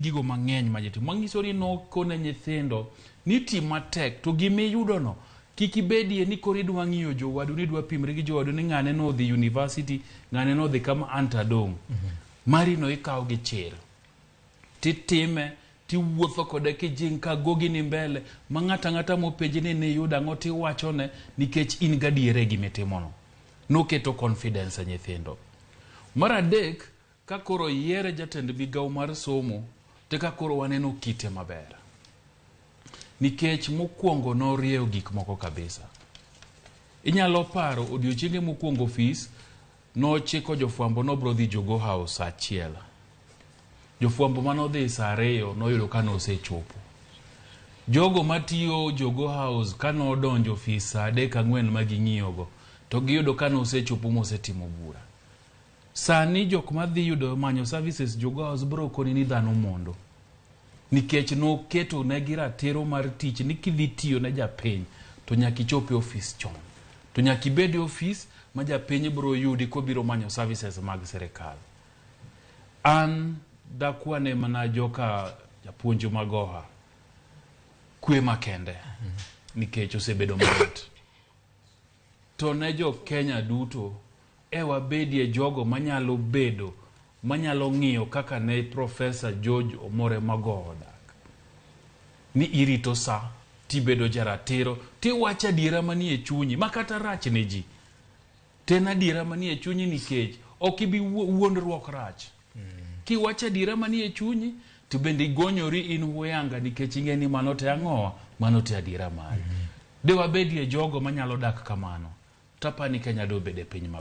gigo mang'eny ma jitimo manyiso ni nokone nyithindo ni tim matek to gimiyudo no kik ibedie ni koro idwa ng'iyo jowadu ni idwa pimre gi jowadu ni ng'ane no dhi university ng'ane no dhi kama antadong mari no ikaw gi chir titime tiwuotho kode kijing ka gogi ni mbele ma ng'ata mopenji ni yuda ang'o tiwachone nikech in gadiere gimitimono noketo confidence nyithindo. Mar adek ka koro yiere jatend migawo mar somo te ka koro waneno kite maber nikech mokwongo norieyo gik moko kabisa. Inyalo paro odiochienge mokwongo ofis nochiko jofwambo nobro dhi Jogo House achiel. Jofwambo manodhi saa 2 noyudo ka nosechopo. Jogo matiyo Jogo House kanodonjo ofis saa 3-4 ma ging'iyogo to giyudo ka nosechopo mosetimo bura. Sani jok madhi yudo manyo services Jogo House bro koni ni dhano mondo nikech noketo negi ratiro mar tich ni kidhi tiyo ne japiny to nyaka ichope ofis chon to nyaka ibed ofis ma japiny bro yudi kobiro manyo services mag serikal. An dakwane mana joka japuonj Magoha kwe makende nikech osebedo mat to ne jo Kenya duto wabedie jogo manyalo bedo manyalo ng'iyo kaka ne Professor George Omore Magoha dak ni irito sa tibedo jaratiro tiwacho adiera manie chunyi makata rach ne ji tena adiera manie chunyi nikech ok ibi wuondruok rach kiwacho adiera manie chunyi to bende igonyori in huyanga nikech ing'eni mano te ang'owa mano te adiera mari de wabedie jogo manyalo dak kamano tapani Kenya do bede piny